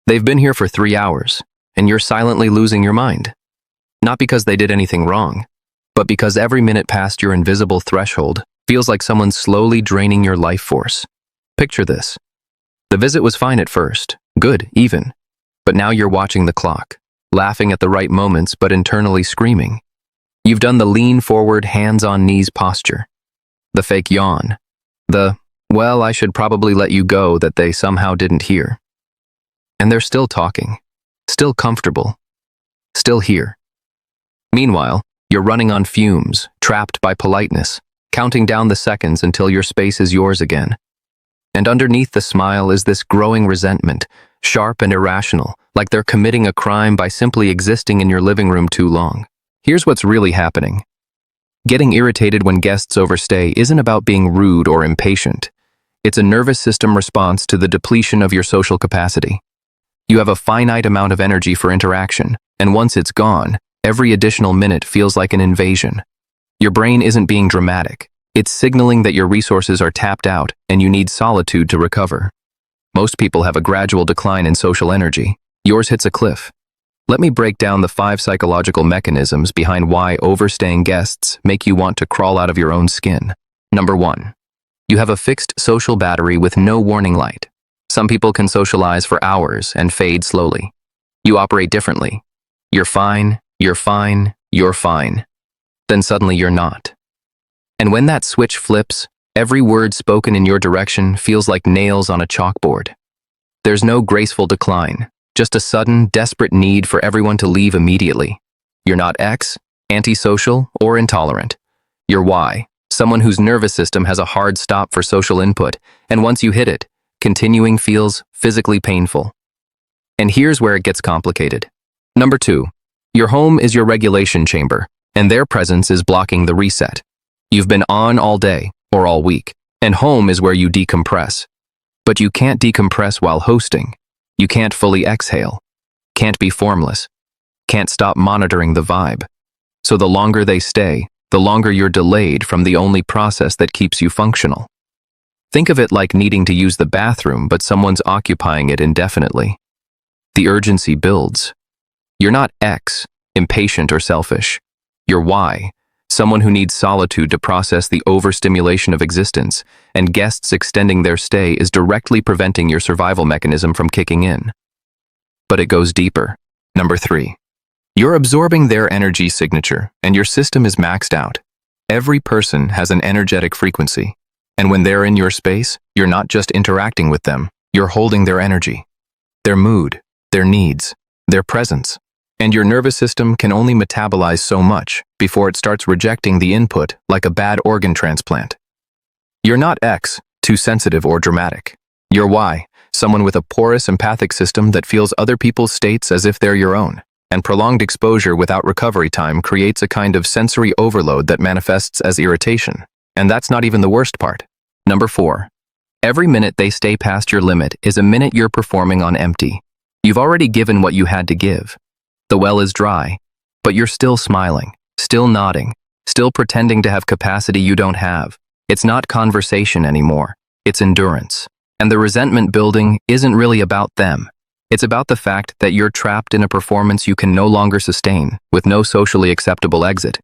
They've been here for 3 hours, and you're silently losing your mind. Not because they did anything wrong, but because every minute past your invisible threshold feels like someone's slowly draining your life force. Picture this. The visit was fine at first, good, even. But now you're watching the clock, laughing at the right moments but internally screaming. You've done the lean forward, hands on knees posture, the fake yawn, the, well, I should probably let you go that they somehow didn't hear. And they're still talking, still comfortable, still here. Meanwhile, you're running on fumes, trapped by politeness, counting down the seconds until your space is yours again. And underneath the smile is this growing resentment, sharp and irrational, like they're committing a crime by simply existing in your living room too long. Here's what's really happening. Getting irritated when guests overstay isn't about being rude or impatient. It's a nervous system response to the depletion of your social capacity. You have a finite amount of energy for interaction, and once it's gone, every additional minute feels like an invasion. Your brain isn't being dramatic. It's signaling that your resources are tapped out and you need solitude to recover. Most people have a gradual decline in social energy. Yours hits a cliff. Let me break down the 5 psychological mechanisms behind why overstaying guests make you want to crawl out of your own skin. Number 1. You have a fixed social battery with no warning light. Some people can socialize for hours and fade slowly. You operate differently. You're fine, you're fine, you're fine. Then suddenly you're not. And when that switch flips, every word spoken in your direction feels like nails on a chalkboard. There's no graceful decline, just a sudden, desperate need for everyone to leave immediately. You're not X, antisocial, or intolerant. You're Y, someone whose nervous system has a hard stop for social input, and once you hit it, continuing feels physically painful. And here's where it gets complicated. Number 2, your home is your regulation chamber, and their presence is blocking the reset. You've been on all day, or all week, and home is where you decompress. But you can't decompress while hosting. You can't fully exhale. Can't be formless. Can't stop monitoring the vibe. So the longer they stay, the longer you're delayed from the only process that keeps you functional. Think of it like needing to use the bathroom, but someone's occupying it indefinitely. The urgency builds. You're not X, impatient or selfish. You're Y, someone who needs solitude to process the overstimulation of existence, and guests extending their stay is directly preventing your survival mechanism from kicking in. But it goes deeper. Number 3. You're absorbing their energy signature, and your system is maxed out. Every person has an energetic frequency, and when they're in your space, you're not just interacting with them, you're holding their energy, their mood, their needs, their presence. And your nervous system can only metabolize so much before it starts rejecting the input like a bad organ transplant. You're not X, too sensitive or dramatic. You're Y, someone with a porous empathic system that feels other people's states as if they're your own. And prolonged exposure without recovery time creates a kind of sensory overload that manifests as irritation. And that's not even the worst part. Number 4. Every minute they stay past your limit is a minute you're performing on empty. You've already given what you had to give. The well is dry, but you're still smiling, still nodding, still pretending to have capacity you don't have. It's not conversation anymore, it's endurance. And the resentment building isn't really about them. It's about the fact that you're trapped in a performance you can no longer sustain, with no socially acceptable exit.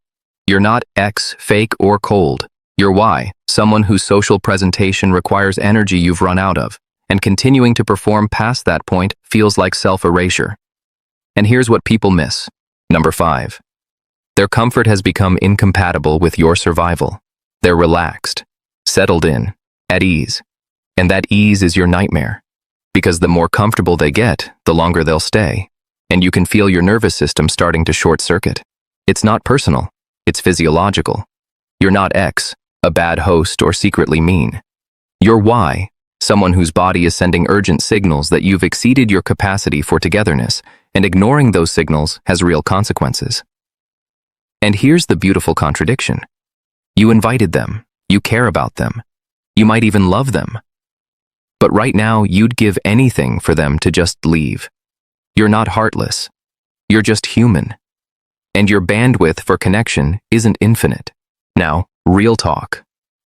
You're not X, fake, or cold. You're Y, someone whose social presentation requires energy you've run out of, and continuing to perform past that point feels like self-erasure. And here's what people miss. Number 5. Their comfort has become incompatible with your survival. They're relaxed, settled in, at ease. And that ease is your nightmare. Because the more comfortable they get, the longer they'll stay. And you can feel your nervous system starting to short circuit. It's not personal, it's physiological. You're not X, a bad host or secretly mean. You're Y, someone whose body is sending urgent signals that you've exceeded your capacity for togetherness, and ignoring those signals has real consequences. And here's the beautiful contradiction. You invited them, you care about them, you might even love them. But right now, you'd give anything for them to just leave. You're not heartless, you're just human. And your bandwidth for connection isn't infinite. Now, real talk.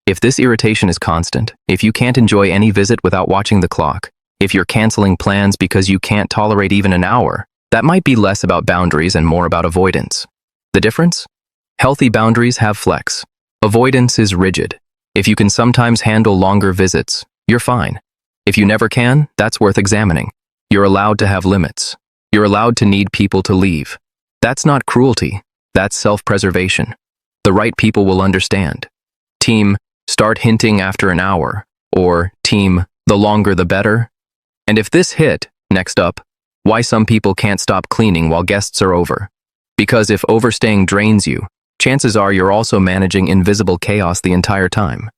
If this irritation is constant, if you can't enjoy any visit without watching the clock, If you're canceling plans because you can't tolerate even an hour, that might be less about boundaries and more about avoidance. The difference? Healthy boundaries have flex. Avoidance is rigid. If you can sometimes handle longer visits, you're fine. If you never can, that's worth examining. You're allowed to have limits. You're allowed to need people to leave. That's not cruelty. That's self-preservation. The right people will understand. Team, start hinting after an hour. Or, team, the longer the better. And if this hit, next up, why some people can't stop cleaning while guests are over. Because if overstaying drains you, chances are you're also managing invisible chaos the entire time.